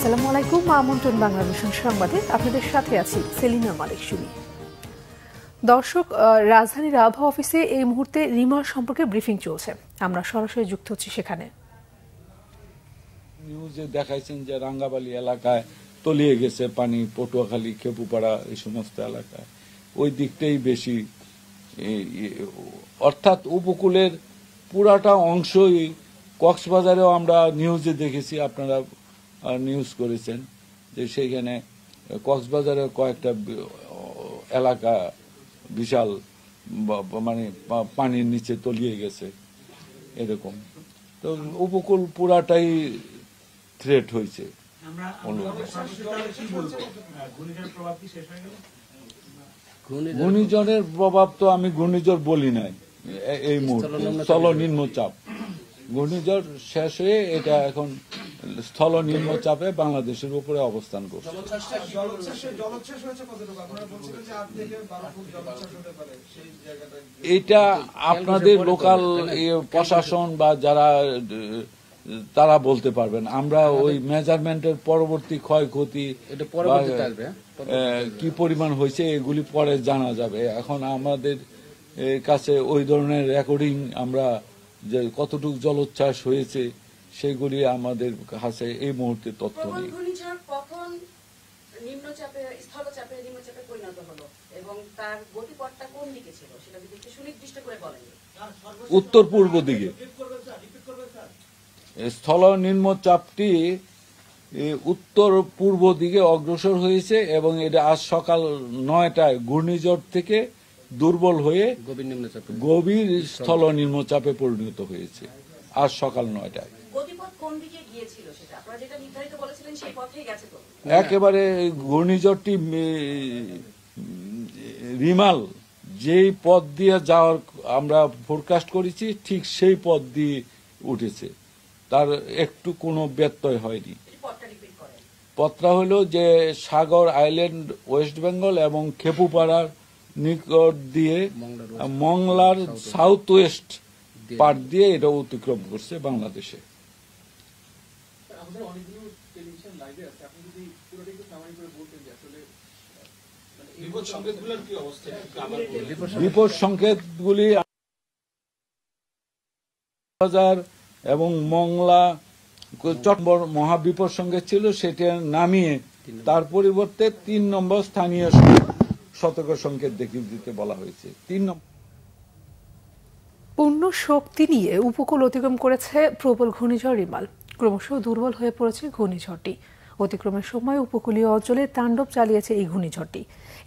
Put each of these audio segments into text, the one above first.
আসসালামু আলাইকুম। আমন্ত্রণ বাংলাদেশ সংবাদে আপনাদের সাথে আছি সেলিনা মালিক সুমি। দর্শক, রাজধানীর আবহাওয়া অফিসে এই মুহূর্তে রিমাল সম্পর্কে ব্রিফিং চলছে। আমরা সরাসরি যুক্ত হচ্ছি সেখানে। নিউজে দেখাইছেন যে রাঙ্গাবালি এলাকায় তলিয়ে গেছে পানি, পটুয়াখালী, খেপুপাড়া এই সমস্ত এলাকায় ওই দিকটাই বেশি, অর্থাৎ উপকূলের পুরাটা অংশই। কক্সবাজারেও আমরা নিউজে দেখেছি, আপনারা নিউজ করেছেন যে সেইখানে কক্সবাজারের কয়েকটা এলাকা বিশাল মানে পানির নিচে তলিয়ে গেছে এরকম। তো উপকূল পুরাটাই থ্রেট হয়েছে। ঘূর্ণিঝড়ের প্রভাব তো আমি ঘূর্ণিঝড় বলি নাই এই মুহূর্তে, স্থল নিম্নচাপ। ঘূর্ণিঝড় শেষ হয়ে এটা এখন স্থল নিম্নচাপে বাংলাদেশের উপরে অবস্থান করছে। এটা আপনাদের লোকাল প্রশাসন বা যারা তারা বলতে পারবেন। আমরা ওই মেজারমেন্টের পরবর্তী ক্ষয়ক্ষতি কি পরিমাণ হয়েছে এগুলি পরে জানা যাবে। এখন আমাদের কাছে ওই ধরনের রেকর্ডিং, আমরা যে কতটুকু জলোচ্ছ্বাস হয়েছে সেগুলি আমাদের কাছে এই মুহূর্তে তথ্য নেই। উত্তর পূর্ব দিকে স্থল নিম্নচাপটি উত্তর পূর্ব দিকে অগ্রসর হয়েছে এবং এটা আজ সকাল 9টায় ঘূর্ণিঝড় থেকে দুর্বল হয়ে গভীর স্থল নিম্নচাপে পরিণত হয়েছে আজ সকাল 9টায়। একেবারে ঘূর্ণিঝড়টি রিমাল যেই পথ দিয়ে যাওয়ার আমরা ফোরকাস্ট করেছি ঠিক সেই পথ দিয়ে উঠেছে, তার একটু কোনো ব্যত্যয় হয়নি। পথটা হলো যে সাগর আইল্যান্ড, ওয়েস্ট বেঙ্গল এবং খেপুপাড়ার নিকট দিয়ে মংলার সাউথ ওয়েস্ট পার্ট দিয়ে এটা অতিক্রম করছে বাংলাদেশে। বিপদ সংকেতগুলি এবং মংলা চট্টগ্রাম মহাবিপদ সংকেত ছিল, সেটা নামিয়ে তার পরিবর্তে 3 নম্বর স্থানীয় সতর্ক সংকেত দেখিয়ে দিতে বলা হয়েছে। 3 নম্বর পূর্ণ শক্তি নিয়ে উপকূল অতিক্রম করেছে প্রবল ঘূর্ণিঝড় রিমাল। ক্রমশ দুর্বল হয়ে পড়েছে ঘূর্ণিঝড়টি। অতিক্রমের সময় উপকূলীয় অঞ্চলে তাণ্ডব চালিয়েছে এই ঘূর্ণিঝড়টি।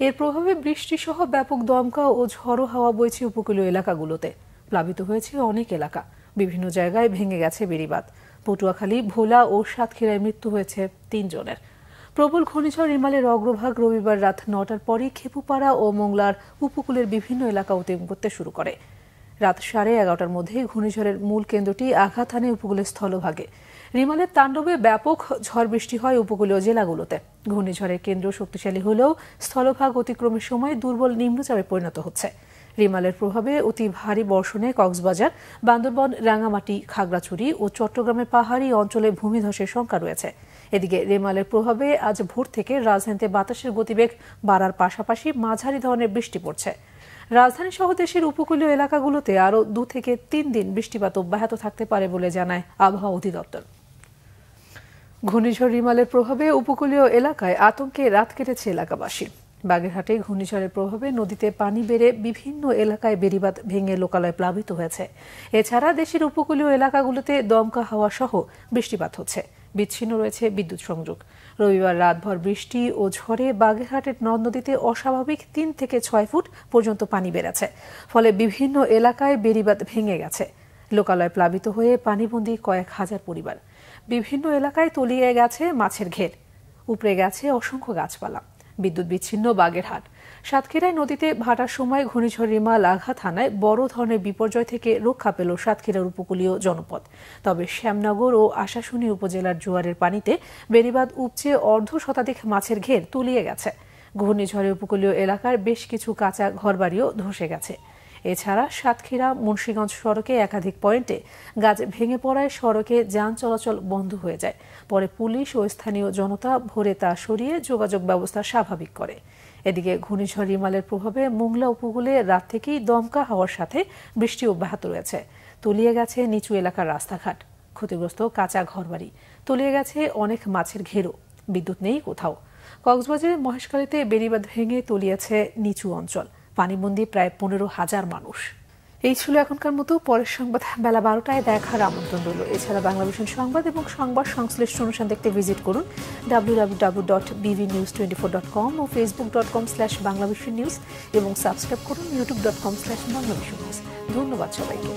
এর প্রভাবে বৃষ্টি সহ ব্যাপক দমকা ও ঝড়ো হাওয়া বইছে উপকূলীয় এলাকাগুলোতে। প্লাবিত হয়েছে অনেক এলাকা, বিভিন্ন জায়গায় ভেঙে গেছে বেড়িবাঁধ। পটুয়াখালী, ভোলা ও সাতক্ষীরায় মৃত্যু হয়েছে 3 জনের। প্রবল ঘূর্ণিঝড় রিমালের অগ্রভাগ রবিবার রাত 9টার পরই খেপুপাড়া ও মোংলার উপকূলের বিভিন্ন এলাকা অতিক্রম করতে শুরু করে। রাত 11:30টার মধ্যে ঘূর্ণিঝড়ের মূল কেন্দ্রটি আঘাত হানে উপকূলের স্থলভাগে। রিমালের তাণ্ডবে ব্যাপক ঝড় বৃষ্টি হয় উপকূলীয় জেলাগুলোতে। ঘূর্ণিঝড়ের কেন্দ্র শক্তিশালী হলেও স্থলভাগ অতিক্রমের সময় দুর্বল নিম্নচাপে পরিণত হচ্ছে। রিমালের প্রভাবে অতি ভারী বর্ষণে কক্সবাজার, বান্দরবান, রাঙামাটি, খাগড়াছড়ি ও চট্টগ্রামের পাহাড়ি অঞ্চলে ভূমিধসের শঙ্কা রয়েছে। এদিকে রিমালের প্রভাবে আজ ভোর থেকে রাজধানীতে বাতাসের গতিবেগ বাড়ার পাশাপাশি মাঝারি ধরনের বৃষ্টি পড়ছে। রাজধানী সহ দেশের উপকূলীয় এলাকাগুলোতে আরও 2 থেকে 3 দিন বৃষ্টিপাত অব্যাহত থাকতে পারে বলে জানায় আবহাওয়া অধিদপ্তর। ঘূর্ণিঝড় রিমালের প্রভাবে উপকূলীয় এলাকায় আতঙ্কে রাত কেটেছে এলাকাবাসী। বাগেরহাটে ঘূর্ণিঝড়ের প্রভাবে নদীতে পানি বেড়ে বিভিন্ন এলাকায় বেড়িবাঁধ ভেঙে লোকালয় প্লাবিত হয়েছে। এছাড়া দেশের উপকূলীয় এলাকাগুলোতে দমকা হাওয়া সহ বৃষ্টিপাত হচ্ছে। বিচ্ছিন্ন রয়েছে বিদ্যুৎ সংযোগ। রবিবার রাতভর বৃষ্টি ও ঝড়ে বাগেরহাটের নদ নদীতে অস্বাভাবিক 3 থেকে 6 ফুট পর্যন্ত পানি বেড়েছে। ফলে বিভিন্ন এলাকায় বেড়িবাঁধ ভেঙে গেছে। লোকালয় প্লাবিত হয়ে পানিবন্দী কয়েক হাজার পরিবার। বিভিন্ন এলাকায় তলিয়ে গেছে মাছের ঘের, উপড়ে গেছে অসংখ্য গাছপালা। বিদ্যুৎ বিচ্ছিন্ন বাগেরহাট। সাতক্ষীরায় নদীতে ভাটার সময় ঘূর্ণিঝড় রিমাল আঘাত হানায় বড় ধরনের বিপর্যয় থেকে রক্ষা পেল সাতক্ষীরার উপকূলীয় জনপদ। তবে শ্যামনগর ও আশাশুনি উপজেলার জোয়ারের পানিতে বেড়িবাঁধ উপচে অর্ধশতাধিক মাছের ঘের তলিয়ে গেছে। ঘূর্ণিঝড়ে উপকূলীয় এলাকার বেশ কিছু কাঁচা ঘরবাড়িও ধসে গেছে। এছাড়া সাতক্ষীরা মুন্সিগঞ্জ সড়কে একাধিক পয়েন্টে গাছ ভেঙে পড়ায় সড়কে যান চলাচল বন্ধ হয়ে যায়। পরে পুলিশ ও স্থানীয় জনতা ভোরে তা সরিয়ে যোগাযোগ ব্যবস্থা স্বাভাবিক করে। এদিকে ঘূর্ণিঝড় রিমালের প্রভাবে মোংলা উপকূলে রাত থেকেই দমকা হাওয়ার সাথে বৃষ্টি অব্যাহত রয়েছে। তলিয়ে গেছে নিচু এলাকার রাস্তাঘাট, ক্ষতিগ্রস্ত কাঁচা ঘরবাড়ি, তলিয়ে গেছে অনেক মাছের ঘেরো, বিদ্যুৎ নেই কোথাও। কক্সবাজারের মহেশখালীতে বেড়িবাঁধ ভেঙে তলিয়েছে নিচু অঞ্চল, পানিবন্দী প্রায় 15,000 মানুষ। এই ছিল এখনকার মতো। পরের সংবাদ বেলা 12টায় দেখার আমন্ত্রণ রইল। এছাড়া বাংলাভিশন সংবাদ এবং সংবাদ সংশ্লিষ্ট অনুষ্ঠান দেখতে ভিজিট করুন www.bvnews24.com ও facebook.com/banglavisionnews এবং সাবস্ক্রাইব করুন youtube.com/banglavisionnews। ধন্যবাদ সবাইকে।